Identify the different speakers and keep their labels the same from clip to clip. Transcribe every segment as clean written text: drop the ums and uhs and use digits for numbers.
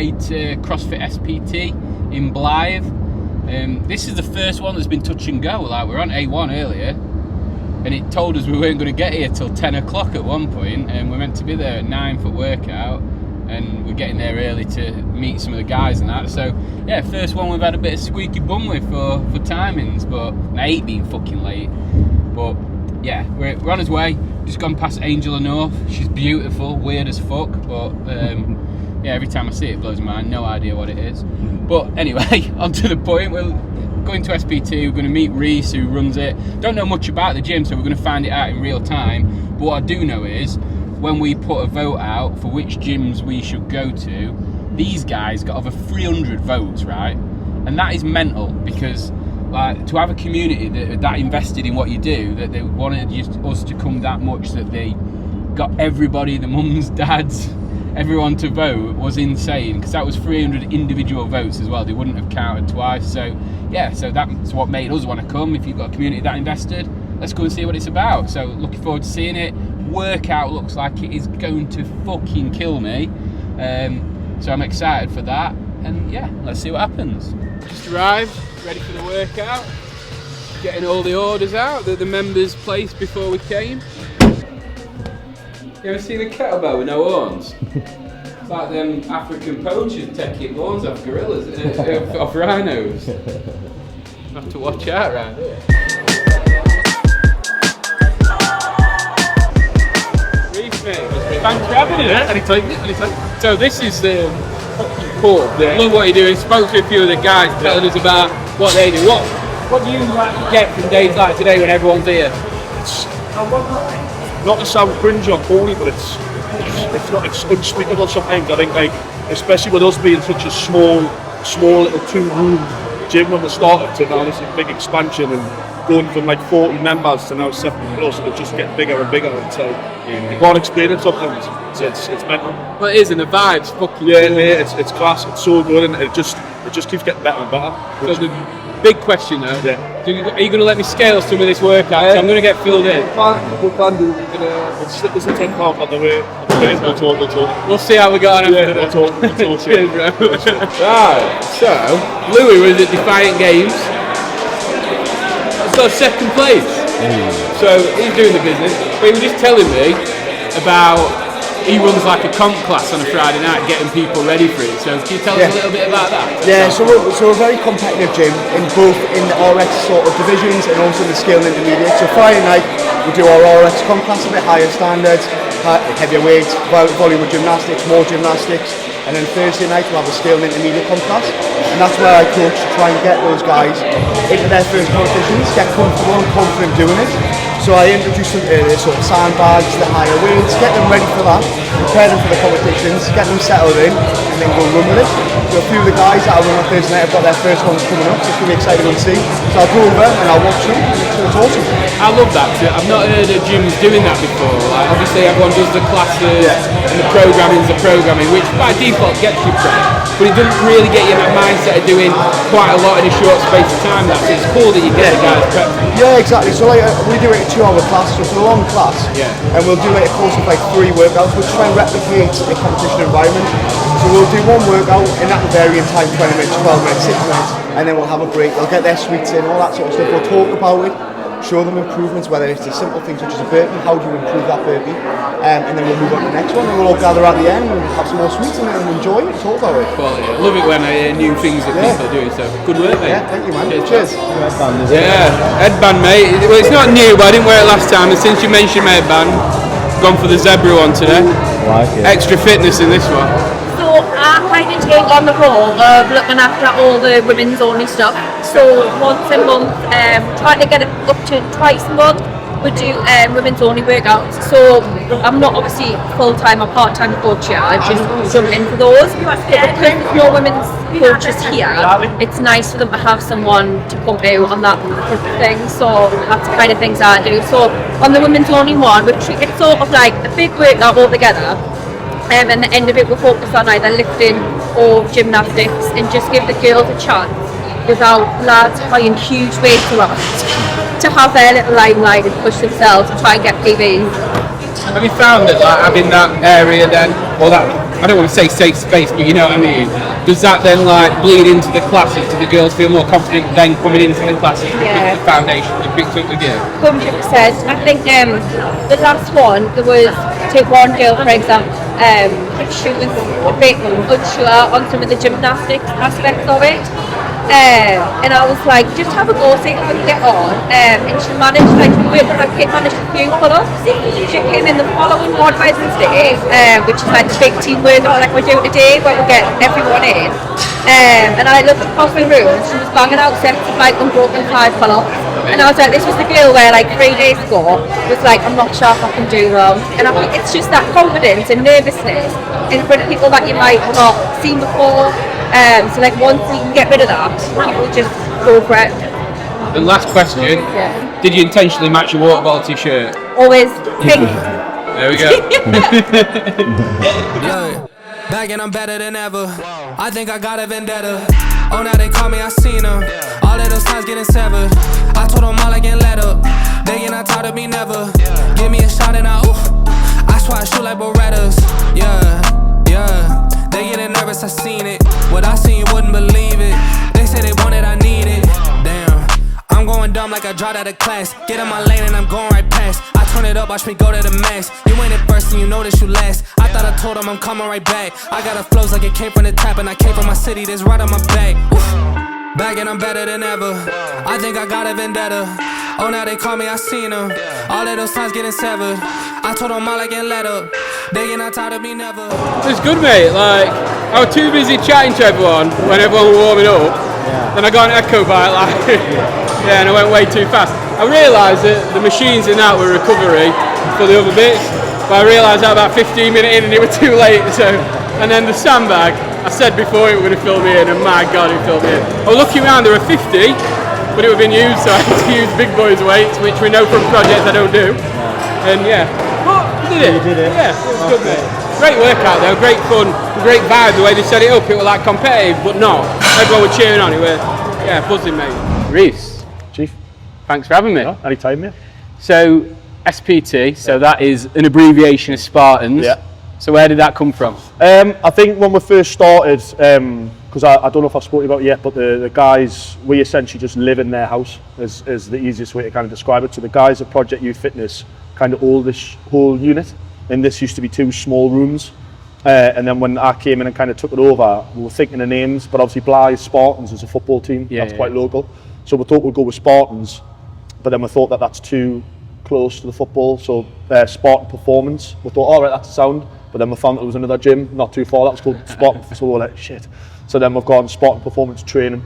Speaker 1: way to CrossFit SPT in Blyth. This is the first one that's been touch and go. Like, we were on A1 earlier, and it told us we weren't going to get here till 10 o'clock at one point, and we're meant to be there at 9 for workout, and we're getting there early to meet some of the guys and that. So yeah, first one we've had a bit of squeaky bum with for timings, but I hate being fucking late. But yeah, we're on his way. Just gone past Angela North. She's beautiful, weird as fuck, but yeah, every time I see it, it blows my mind. No idea what it is. But anyway, on to the point. We're going to SPT. We're going to meet Rhys, who runs it. Don't know much about the gym, so we're going to find it out in real time. But what I do know is, when we put a vote out for which gyms we should go to, these guys got over 300 votes, right? And that is mental, because like, to have a community that invested in what you do, that they wanted us to come that much, that they got everybody, the mums, dads, everyone to vote, was insane, because that was 300 individual votes as well. They wouldn't have counted twice. So yeah, so that's what made us want to come. If you've got a community that invested, let's go and see what it's about. So looking forward to seeing it. Workout looks like it is going to fucking kill me, so I'm excited for that, and yeah, let's see what happens. Just arrived, ready for the workout, getting all the orders out that the members placed before we came. You ever seen a kettlebell with no horns? It's like them African poachers taking horns off gorillas, off rhinos. You have to watch out around here. Thanks for having it.
Speaker 2: Yeah, anytime.
Speaker 1: So this is the cool. Yeah. Love what you're doing. Spoke to a few of the guys, telling us about what they do. What do you get from days like today when everyone's here?
Speaker 2: It's not to sound cringe or corny, but it's unspeakable sometimes. I think, like, especially with us being such a small little 2-room gym when we started, to now this is big expansion and going from like 40 members to now 70 plus, it'll just get bigger and bigger, and so you can't explain it sometimes. It's mental.
Speaker 1: Well, it is, and the vibe's fucking
Speaker 2: cool. It's class. It's so good, and it just keeps getting better and better.
Speaker 1: So the big question though, are you going to let me scale some of this workout? So I'm going to get filled in.
Speaker 2: We can do. There's a 10 pound on the way. We'll talk.
Speaker 1: We'll see how we go on.
Speaker 2: Yeah, we'll talk.
Speaker 1: Cheers, bro. Right, so Louis was at Defiant Games. He's got second place. So he's doing the business. But he was just telling me about, he runs like a comp class on a Friday night, getting people ready for it. So can you tell us a little bit about that?
Speaker 3: Yeah, so we're a very competitive gym in both in the RX sort of divisions and also the scale and intermediate. So Friday night we do our RX comp class, a bit higher standards, heavier weights, volume of gymnastics, more gymnastics. And then Thursday night we'll have a scale and intermediate comp class, and that's where I coach to try and get those guys into their first competitions, get comfortable and confident doing it. So I introduce them to the sort of sandbags, the higher weights, get them ready for that, prepare them for the competitions, get them settled in, and then go run with it. So a few of the guys that I run on Thursday night have got their first ones coming up, so it's going to be exciting to see. So I'll go over and I'll watch them, so it's awesome.
Speaker 1: I love that, too. I've not heard of gyms doing that before. Like, obviously everyone does the classes, and the programming's the programming, which by default gets you prep, but it doesn't really get you in that mindset of doing quite a lot in a short space of time. It's cool that you get the guys prepped.
Speaker 3: Yeah, exactly. So like we do it in 2-hour class, so it's a long class, and we'll do like a course of like 3 workouts. We'll try and replicate the competition environment. So we'll do one workout and that will vary in time, 20 minutes, 12 minutes, 6 minutes, and then we'll have a break. They'll get their sweets in, all that sort of stuff. We'll talk about it, show them improvements, whether it's the simple things such as a burpee, how do you improve that burpee, and then we'll move on to the next one, and we'll all gather at the end and have some more sweets and enjoy it, talk about it.
Speaker 1: Well, I love it when I hear new things that people are doing, so good work, mate.
Speaker 3: Yeah, thank you, man. Cheers.
Speaker 1: Headband, mate. Well, it's not new, but I didn't wear it last time, and since you mentioned my headband, gone for the zebra one today.
Speaker 4: Like it.
Speaker 1: Extra fitness in this one.
Speaker 5: So I kind of take on the role of looking after all the women's only stuff. So once a month, trying to get it up to twice a month, we do women's only workouts. So I'm not obviously full-time or part-time coach here, I just jump in for those. But because there's no women's coaches here, it's nice for them to have someone to come out on that thing. So that's the kind of things I do. So on the women's only one, we treat it sort of like a big workout all together. And at the end of it, we focus on either lifting or gymnastics and just give the girls a chance without lads trying huge weights around to have their little limelight and push themselves and try and get PBs.
Speaker 1: Have you found that like having that area then, or that I don't want to say safe space, but you know what I mean. Does that then like bleed into the classes? Do the girls feel more confident then coming into the classes because the foundation they picked up the gear?
Speaker 5: 100%. I think the last one, there was, take one girl for example, she was a bit unsure on some of the gymnastics aspects of it. And I was like, just have a go, see how we get on. And she managed, like, her kid managed a few pull-ups. She came in the following one Wednesday, which is like the big team work like we're doing today, where we get everyone in. And I looked across the room and she was banging out sets of like unbroken 5 pull-ups. And I was like, this was the girl where like 3 days ago was like, I'm not sure if I can do them. And I think it's just that confidence and nervousness in front of people that you might not seen before. So like once you can get rid of that, people just go for it.
Speaker 1: And last question, did you intentionally match your water bottle to your shirt?
Speaker 5: Always pink.
Speaker 1: There we go.
Speaker 4: Yeah, back and I'm better than ever. I think I got a vendetta. Oh, now they call me, I seen them. All of those times getting severed. I told them all I can let up. They get not tired of me never. Give me a shot and I swear I shoot like Berettas. Yeah. They getting nervous, I seen it. What I seen, you wouldn't believe it. They say they want it, I need it. Damn, I'm going dumb like I dropped out of class. Get in my lane and I'm going right past. I turn it up, watch me go to the max. You ain't it first and you know that you last. I thought I told them I'm coming right back. I got a flows like it came from the tap. And I came from my city, that's right on my back. Back and I'm better than ever. I think I got a vendetta. Oh, now they call me, I seen them. All of those times getting severed. I told them all I can let up. They get not tired of me never.
Speaker 1: It's good, mate. Like, I was too busy chatting to everyone when everyone was warming up. Then I got an echo bite, like, and I went way too fast. I realised that the machines in that were recovery for the other bits, but I realised that about 15 minutes in and it was too late. So, and then the sandbag, I said before it was going to fill me in, and my God, it filled me in. I was looking around, there were 50, but it would have been used, so I had to use big boys' weights, which we know from projects I don't do. And yeah, but you did it. Yeah, it was good, mate. Great workout though, great fun, great vibe. The way they set it up, it was like competitive, but not. Everyone was cheering on it. Yeah, buzzing, mate. Rhys,
Speaker 2: Chief,
Speaker 1: thanks for having me.
Speaker 2: no, anytime, mate.
Speaker 1: So SPT, so that is an abbreviation of Spartans.
Speaker 2: Yeah.
Speaker 1: So where did that come from?
Speaker 2: I think when we first started, because I don't know if I've spoken about it yet, but the guys, we essentially just live in their house is the easiest way to kind of describe it. So the guys at Project Youth Fitness kind of own this whole unit, and this used to be 2 small rooms. And then when I came in and kind of took it over, we were thinking of names, but obviously Blyth Spartans is a football team, that's quite local. So we thought we'd go with Spartans, but then we thought that that's too close to the football, so Spartan Performance. We thought, all right, that's a sound. But then we found there was another gym not too far that was called Spartan, so we were like, shit. So then we've gone Spartan Performance Training,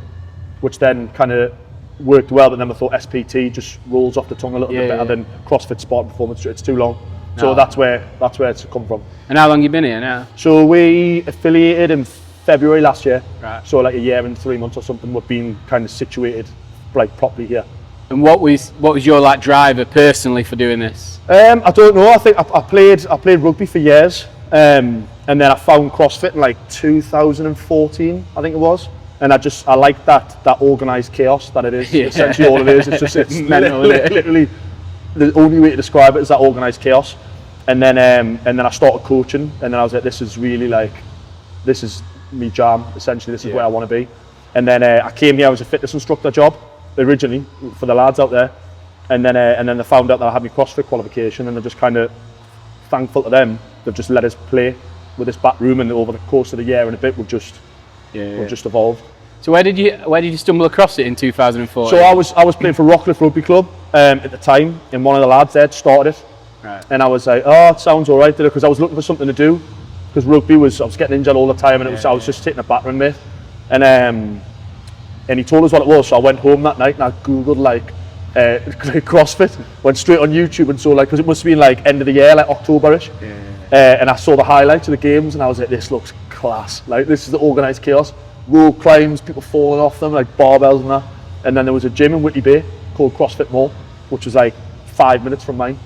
Speaker 2: which then kind of worked well, but then we thought SPT just rolls off the tongue a little bit better than CrossFit Spartan Performance. It's too long. So that's where it's come from.
Speaker 1: And how long you been here now?
Speaker 2: So we affiliated in February last year.
Speaker 1: Right.
Speaker 2: So like a year and 3 months or something, we've been kind of situated like properly here.
Speaker 1: And what was your like driver personally for doing this?
Speaker 2: I don't know. I think I played rugby for years. And then I found CrossFit in like 2014, I think it was, and I like that organised chaos that it is. Essentially all it is. It's mental. Literally, the only way to describe it is that organised chaos. And then I started coaching, and then I was like, this is really like, this is me jam. Essentially, this is where I want to be. And then I came here as a fitness instructor job originally for the lads out there, and then they found out that I had my CrossFit qualification, and they're just kind of thankful to them. They've just let us play with this back room, and over the course of the year and a bit, we've just evolved.
Speaker 1: So where did you stumble across it in 2004?
Speaker 2: So I was playing for Rockcliffe Rugby Club at the time, and one of the lads there started it, and I was like, oh, it sounds all right, because I was looking for something to do, because I was getting injured all the time, and I was just taking a battering, mate, and he told us what it was. So I went home that night and I googled like CrossFit, went straight on YouTube and saw like, because it must have been like end of the year, like October-ish. And I saw the highlights of the games and I was like, this looks class. Like, this is the organised chaos. Rope climbs, people falling off them, like barbells and that. And then there was a gym in Whitley Bay called CrossFit Mall, which was like 5 minutes from mine.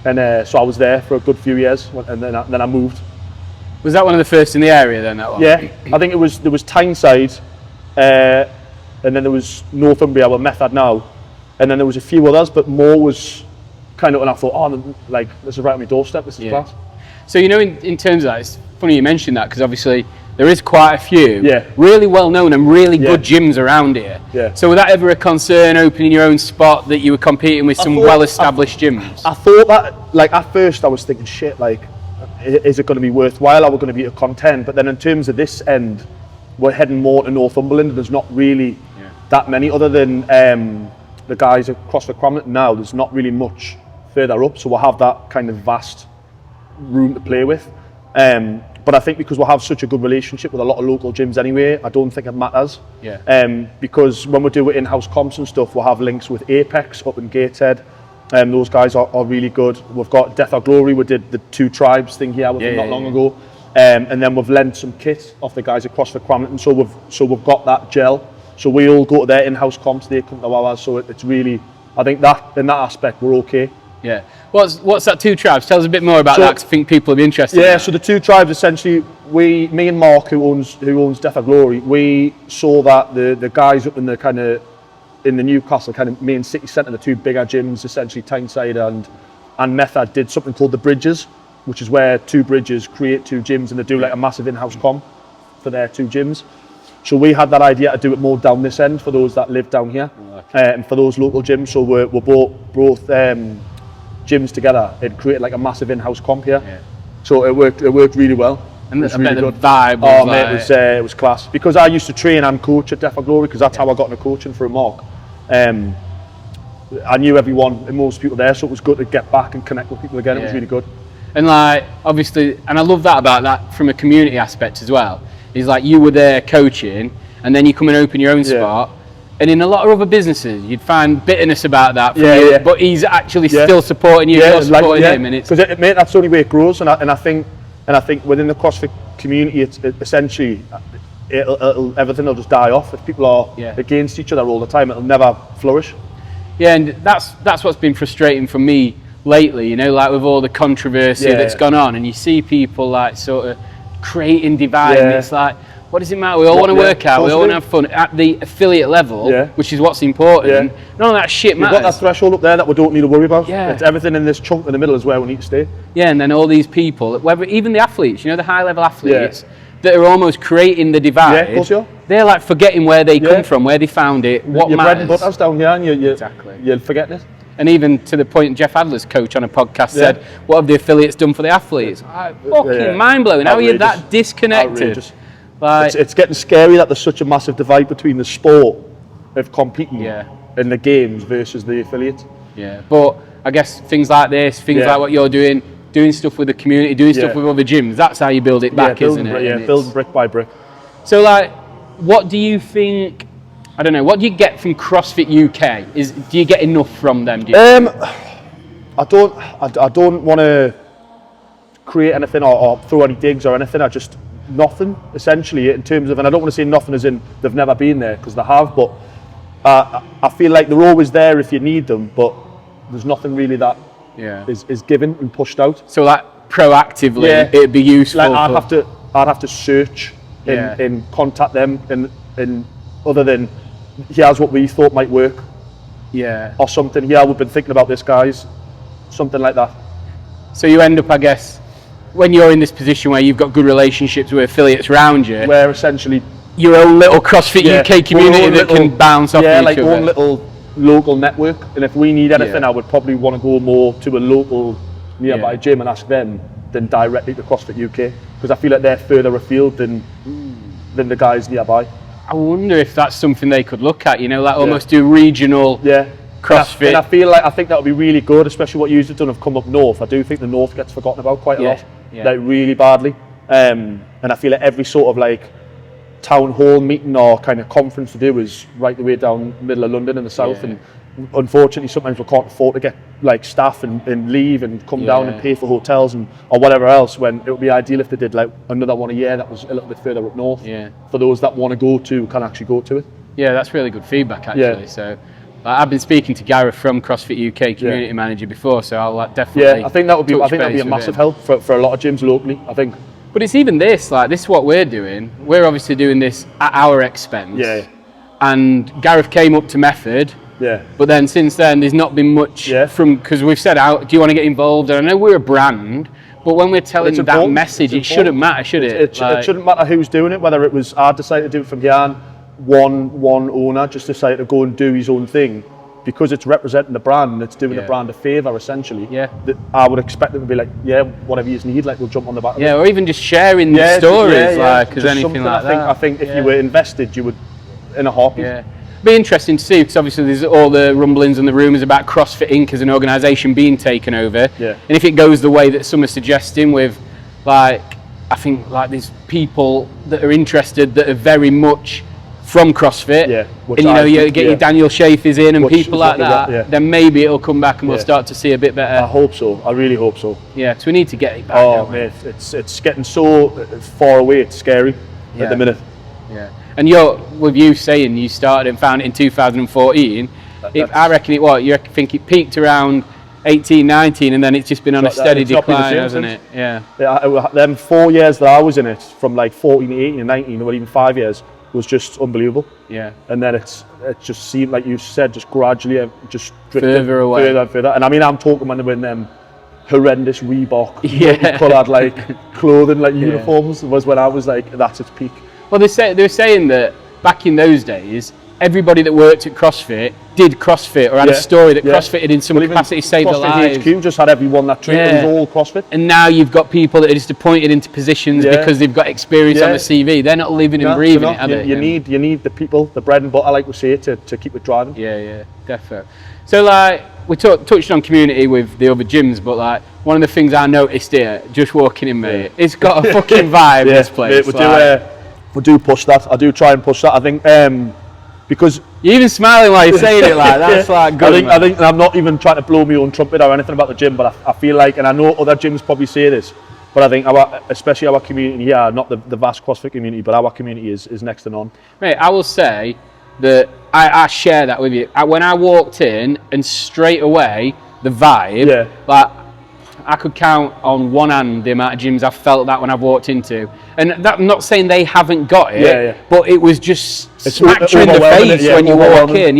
Speaker 2: And so I was there for a good few years, and then I moved.
Speaker 1: Was that one of the first in the area then, that one?
Speaker 2: Yeah, I think there was Tyneside, and then there was Northumbria, well, Method now. And then there was a few others, but more was kind of, and I thought, oh, like, this is right on my doorstep, this is class.
Speaker 1: So, you know, in terms of that, it's funny you mentioned that, because obviously there is quite a few really well known and really good gyms around here. So was that ever a concern, opening your own spot, that you were competing with some well-established gyms?
Speaker 2: I thought that, like, at first I was thinking, shit, like, is it going to be worthwhile? Are we going to be a content? But then in terms of this end, we're heading more to Northumberland. There's not really that many, other than the guys at CrossFit Comet now. There's not really much further up, so we'll have that kind of vast room to play with. But I think because we'll have such a good relationship with a lot of local gyms anyway, I don't think it matters. Because when we do in-house comps and stuff, we'll have links with Apex up in Gateshead. Those guys are really good. We've got Death or Glory. We did the 2 tribes thing here with them not long ago. And then we've lent some kit off the guys at CrossFit Comet, and so we've got that gel. So we all go to their in-house comps, they come to ours. So it's really, I think that in that aspect we're okay.
Speaker 1: Yeah. What's that 2 tribes? Tell us a bit more about that, because I think people will be interested.
Speaker 2: Yeah. So the 2 tribes, essentially, me and Mark, who owns Death or Glory, we saw that the guys up in the Newcastle kind of main city centre, the 2 bigger gyms, essentially Tyneside and Method, did something called the Bridges, which is where 2 bridges create 2 gyms, and they do like a massive in-house comp for their 2 gyms. So we had that idea to do it more down this end for those that live down here, and for those local gyms. So we're both gyms together and created like a massive in-house comp here. So it worked really well.
Speaker 1: And
Speaker 2: it was
Speaker 1: really
Speaker 2: good.
Speaker 1: The vibe was like...
Speaker 2: it was class. Because I used to train and coach at Death or Glory, because that's how I got into coaching for a Mark. I knew everyone and most people there, so it was good to get back and connect with people again. It was really good.
Speaker 1: And like, obviously, and I love that about that from a community aspect as well, is like you were there coaching, and then you come and open your own spot. And in a lot of other businesses, you'd find bitterness about that. But he's actually still supporting you, you're supporting him. And it's
Speaker 2: because mate, that's the only way it grows. And I think within the CrossFit community, it's essentially everything will just die off if people are against each other all the time. It'll never flourish. Yeah,
Speaker 1: and that's what's been frustrating for me lately. You know, like with all the controversy that's gone on, and you see people like sort of creating divide. And it's like, what does it matter? We all want to work out. We all want to have fun at the affiliate level, which is what's important. None of that shit matters.
Speaker 2: We've got that threshold up there that we don't need to worry about. It's everything in this chunk in the middle is where we need to stay.
Speaker 1: Yeah, and then all these people, whether even the athletes, you know, the high-level athletes that are almost creating the divide. They're like forgetting where they come from, where they found it, what
Speaker 2: your
Speaker 1: matters.
Speaker 2: Bread and butter's down here, and you're forgetting it.
Speaker 1: And even to the point, Jeff Adler's coach on a podcast said, "What have the affiliates done for the athletes?" Fucking mind-blowing. How are you that disconnected?
Speaker 2: Like, it's getting scary that there's such a massive divide between the sport of competing and the games versus the affiliate.
Speaker 1: But I guess things like this, like what you're doing stuff with the community, doing stuff with other gyms, that's how you build it back, isn't it?
Speaker 2: Building brick by brick.
Speaker 1: So like, what do you think, I don't know, what do you get from CrossFit UK? Do you get enough from them?
Speaker 2: I don't want to create anything or throw any digs or anything. Nothing, essentially, in terms of, and I don't want to say nothing as in they've never been there, because they have, but I feel like they're always there if you need them, but there's nothing really that is given and pushed out.
Speaker 1: So like proactively, it'd be useful.
Speaker 2: Like I'd have to search and contact them, and other than here's what we thought might work, or something. We've been thinking about this, guys, something like that.
Speaker 1: So you end up, I guess, when you're in this position where you've got good relationships with affiliates around you,
Speaker 2: where essentially
Speaker 1: your own little CrossFit UK community that can bounce off each other.
Speaker 2: Like one little local network. And if we need anything, I would probably want to go more to a local nearby gym and ask them than directly to CrossFit UK, because I feel like they're further afield than the guys nearby.
Speaker 1: I wonder if that's something they could look at. You know, like almost do regional. CrossFit.
Speaker 2: And I think that would be really good, especially what you've done have come up north. I do think the north gets forgotten about quite a lot, like really badly. And I feel like every sort of like town hall meeting or kind of conference to do is right the way down the middle of London in the south. And unfortunately, sometimes we can't afford to get like staff and leave and come down and pay for hotels or whatever else, when it would be ideal if they did like another one a year that was a little bit further up north. For those that want to go to, can actually go to it. Yeah,
Speaker 1: that's really good feedback actually. So I've been speaking to Gareth from CrossFit UK community manager before, so I'll definitely.
Speaker 2: I think that would be a massive help for a lot of gyms locally, I think.
Speaker 1: But it's even this is what we're doing. We're obviously doing this at our expense. And Gareth came up to Method. But then since then, there's not been much from, because we've said, do you want to get involved? And I know we're a brand, But when we're telling
Speaker 2: It's
Speaker 1: that
Speaker 2: important.
Speaker 1: message,
Speaker 2: It's
Speaker 1: it shouldn't
Speaker 2: important.
Speaker 1: matter, should it?
Speaker 2: It shouldn't matter who's doing it, whether it was I decided to do it from here and one owner just decided to go and do his own thing. Because it's representing the brand and it's doing the brand a favour, essentially.
Speaker 1: Yeah.
Speaker 2: That I would expect them to be like, yeah, whatever you need, like we'll jump on the back of it.
Speaker 1: Yeah, or even just sharing the stories, like, because
Speaker 2: Just
Speaker 1: anything
Speaker 2: something
Speaker 1: like that.
Speaker 2: I think if you were invested, you would, in a heartbeat.
Speaker 1: Yeah. Be interesting to see, because obviously there's all the rumblings and the rumours about CrossFit Inc. as an organisation being taken over.
Speaker 2: Yeah.
Speaker 1: And if it goes the way that some are suggesting with, like, I think, like, there's people that are interested that are very much from CrossFit,
Speaker 2: Yeah, which
Speaker 1: and you know,
Speaker 2: I
Speaker 1: you
Speaker 2: think,
Speaker 1: get your Daniel Schafers in and
Speaker 2: Which
Speaker 1: people like
Speaker 2: exactly
Speaker 1: that,
Speaker 2: that,
Speaker 1: then maybe it'll come back and we'll
Speaker 2: Yeah.
Speaker 1: start to see a bit better.
Speaker 2: I hope so. I really hope so.
Speaker 1: Yeah, because we need to get it back.
Speaker 2: Oh,
Speaker 1: don't we?
Speaker 2: mate, it's getting so far away. It's scary
Speaker 1: Yeah.
Speaker 2: at the minute.
Speaker 1: Yeah, and with you saying you started and found it in 2014, I reckon you think it peaked around 18, 19, and then it's just been on a steady
Speaker 2: it's not been the
Speaker 1: decline,
Speaker 2: same
Speaker 1: hasn't
Speaker 2: since.
Speaker 1: it? Yeah.
Speaker 2: Yeah, them 4 years that I was in it, from like 14, 18, and 19, or even 5 years, was just unbelievable.
Speaker 1: Yeah.
Speaker 2: And then it just seemed, like you said, just gradually just drifted
Speaker 1: Further away.
Speaker 2: further and further. And I mean, I'm talking when they were in them horrendous Reebok,
Speaker 1: Yeah.
Speaker 2: coloured like clothing, like uniforms, was when I was like, that's its peak.
Speaker 1: Well, they were saying that back in those days, everybody that worked at CrossFit did CrossFit or had a story that CrossFit had in some capacity saved their lives.
Speaker 2: CrossFit HQ just had everyone that trained. It was all CrossFit.
Speaker 1: And now you've got people that are just appointed into positions because they've got experience on the CV. They're not living and breathing it, are they?
Speaker 2: You need the people, the bread and butter, like we say, to keep it driving.
Speaker 1: Yeah, definitely. So, like, we touched on community with the other gyms, but like one of the things I noticed here, just walking in, mate, it's got a fucking vibe. This place.
Speaker 2: Mate, we do push that. I do try and push that. I think because
Speaker 1: you're even smiling while you're saying it, like that's like good.
Speaker 2: I think, and I'm not even trying to blow my own trumpet or anything about the gym, but I feel like, and I know other gyms probably say this, but I think especially our community here, not the vast CrossFit community, but our community is next to none.
Speaker 1: Mate, I will say that I share that with you. When I walked in, and straight away the vibe, like I could count on one hand the amount of gyms I've felt that when I've walked into. And that, I'm not saying they haven't got it, but it was just smacked you in the face when you walk in,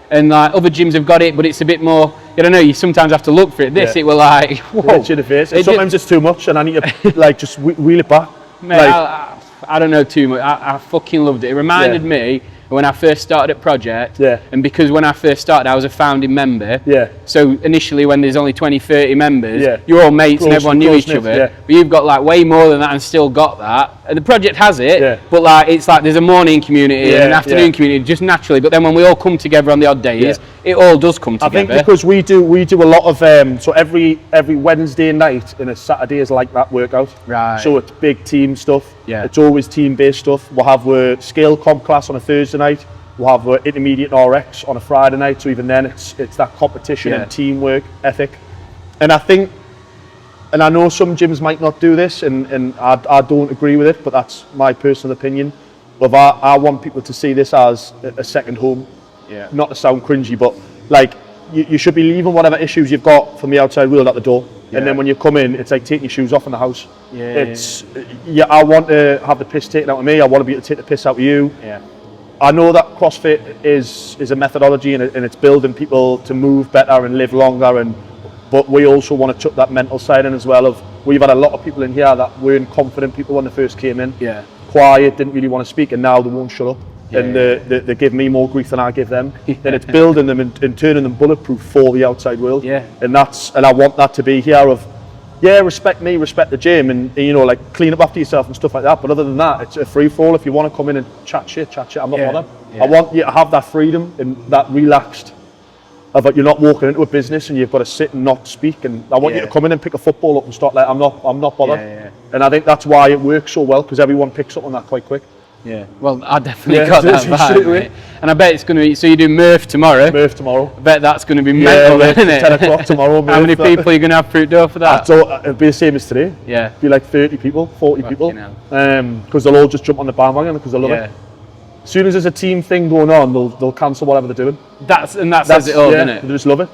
Speaker 1: And like other gyms have got it, but it's a bit more, I don't know, you sometimes have to look for it. This, it will like, whoa.
Speaker 2: Hit you in the face. Sometimes it's too much and I need to like just wheel it back.
Speaker 1: Mate, like, I don't know too much. I fucking loved it. It reminded me when I first started at Project, and because when I first started I was a founding member, so initially when there's only 20-30 members, you're all mates and everyone knew each other, but you've got like way more than that and still got that, and the Project has it, but like it's like there's a morning community and an afternoon community just naturally, but then when we all come together on the odd days, it all does come together.
Speaker 2: I think because we do a lot of so every Wednesday night and a Saturday is like that workout,
Speaker 1: right?
Speaker 2: So it's big team stuff. It's always team-based stuff. We'll have a scale comp class on a Thursday night. We'll have intermediate RX on a Friday night. So even then, it's that competition and teamwork ethic. And I think, and I know some gyms might not do this, and I don't agree with it, but that's my personal opinion. But I want people to see this as a second home. Not to sound cringy, but like you should be leaving whatever issues you've got from the outside world at the door. And then when you come in, it's like taking your shoes off in the house. I want to have the piss taken out of me. I want to be able to take the piss out of you. I know that CrossFit is a methodology and it's building people to move better and live longer. But we also want to chuck that mental side in as well. We've had a lot of people in here that weren't confident people when they first came in. Quiet, didn't really want to speak, and now they won't shut up. They give me more grief than I give them. Then it's building them and turning them bulletproof for the outside world. And I want that to be here of, respect me, respect the gym, and you know, like clean up after yourself and stuff like that. But other than that, it's a free for all. If you want to come in and chat shit. I'm not bothered. I want you to have that freedom and that relaxed, but you're not walking into a business and you've got to sit and not speak. And I want you to come in and pick a football up and start like, I'm not bothered. And I think that's why it works so well, because everyone picks up on that quite quick.
Speaker 1: Well, I definitely got that vibe, mate. And I bet it's going to be, so you do Murph tomorrow?
Speaker 2: Murph tomorrow.
Speaker 1: I bet that's going to be mental, isn't it?
Speaker 2: 10 o'clock tomorrow.
Speaker 1: How many people are you going to have through door for that?
Speaker 2: So it'll be the same as today. It'll be like 30 people, 40 people. Because they'll all just jump on the bandwagon because they love it. As soon as there's a team thing going on, they'll cancel whatever they're doing.
Speaker 1: That says it all, doesn't it?
Speaker 2: They just love it.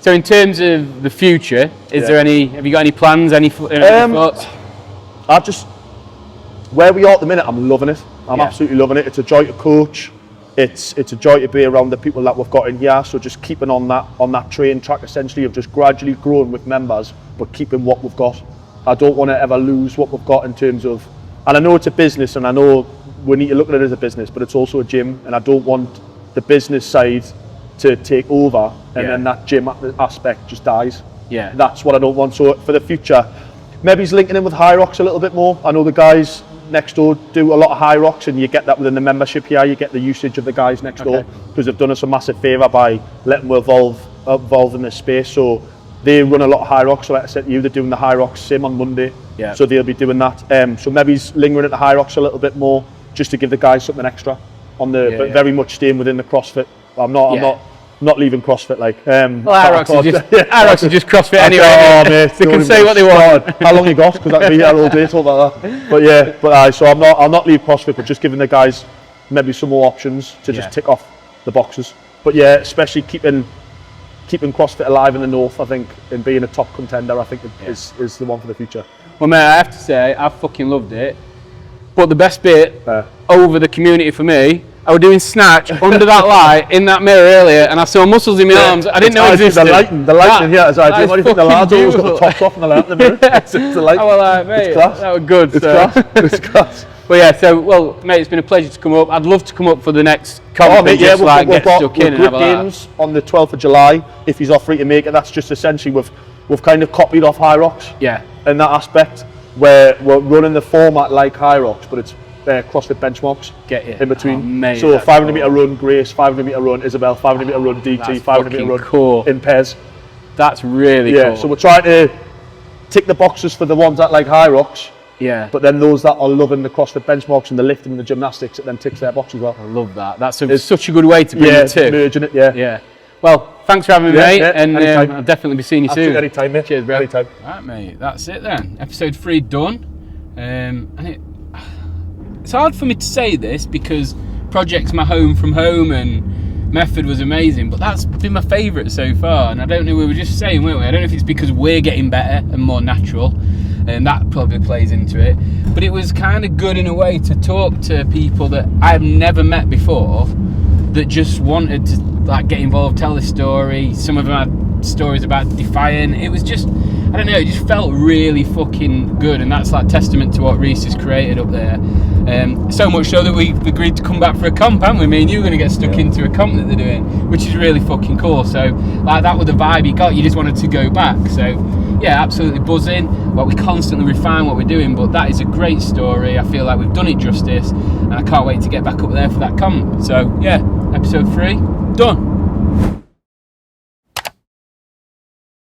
Speaker 1: So in terms of the future, have you got any plans, any thoughts?
Speaker 2: Where we are at the minute, I'm loving it. I'm absolutely loving it. It's a joy to coach. It's a joy to be around the people that we've got in here. So just keeping on that train track, essentially, of just gradually growing with members, but keeping what we've got. I don't want to ever lose what we've got in terms of, and I know it's a business and I know we need to look at it as a business, but it's also a gym, and I don't want the business side to take over and then that gym aspect just dies.
Speaker 1: Yeah.
Speaker 2: That's what I don't want. So for the future, maybe he's linking in with High Rocks a little bit more. I know the guys next door do a lot of High Rocks, and you get that within the membership here. You get the usage of the guys next door because they've done us a massive favour by letting them evolve in this space. So they run a lot of High Rocks. So like I said to you, they're doing the High Rocks sim on Monday.
Speaker 1: Yeah.
Speaker 2: So they'll be doing that. So maybe he's lingering at the High Rocks a little bit more, just to give the guys something extra on the, but very much staying within the CrossFit. I'm not leaving CrossFit like.
Speaker 1: Well, High Rocks are just CrossFit anyway.
Speaker 2: Oh, mate,
Speaker 1: they can say what they want.
Speaker 2: How long you got? Because I can be here all day talking about that. But so I'll not leave CrossFit, but just giving the guys maybe some more options to just tick off the boxes. But yeah, especially keeping CrossFit alive in the north, I think, and being a top contender, I think is the one for the future.
Speaker 1: Well, mate, I have to say, I fucking loved it. But the best bit over the community for me, I was doing snatch under that light in that mirror earlier, and I saw muscles in my arms. I didn't know it existed.
Speaker 2: The lighting here is ideal. What do you think the lads always got the tops off and the light in the mirror? It's the light.
Speaker 1: Oh, well, mate,
Speaker 2: it's class.
Speaker 1: That was good.
Speaker 2: It's class. It's class.
Speaker 1: But yeah, mate, it's been a pleasure to come up. I'd love to come up for the next Comet.
Speaker 2: We've got
Speaker 1: grip
Speaker 2: games on the 12th of July. If he's off free to make it, that's just essentially we've kind of copied off High Rocks.
Speaker 1: Yeah.
Speaker 2: In that aspect, where we're running the format like High Rocks, but it's CrossFit benchmarks in between.
Speaker 1: Oh,
Speaker 2: so 500 metre run, Grace, 500 metre run, Isabel, 500 metre run, DT, 500 metre run,
Speaker 1: cool.
Speaker 2: in pairs.
Speaker 1: That's really cool.
Speaker 2: So we're trying to tick the boxes for the ones that like High Rocks.
Speaker 1: Yeah.
Speaker 2: But then those that are loving the CrossFit benchmarks and the lifting and the gymnastics, it then ticks their box as well.
Speaker 1: I love that. That's such a good way to bring the two.
Speaker 2: Merging it,
Speaker 1: Yeah. Well, thanks for having me, mate. And I'll definitely be seeing you soon.
Speaker 2: Anytime, mate.
Speaker 1: Cheers, bro.
Speaker 2: Anytime.
Speaker 1: Right, mate. That's it then. Episode 3 done. And it's hard for me to say this because Project's my home from home and Method was amazing, but that's been my favourite so far. And I don't know, we were just saying, weren't we? I don't know if it's because we're getting better and more natural, and that probably plays into it. But it was kind of good in a way to talk to people that I've never met before that just wanted to like get involved, tell the story. Some of them had stories about Defiant. It was just, I don't know, it just felt really fucking good, and that's like testament to what Rhys has created up there. So much so that we've agreed to come back for a comp, haven't we? Me and you are going to get stuck into a comp that they're doing, which is really fucking cool. So like that was the vibe you got, you just wanted to go back. So yeah, absolutely buzzing. Well, we constantly refine what we're doing, but that is a great story. I feel like we've done it justice, and I can't wait to get back up there for that comp. So yeah, episode 3 done.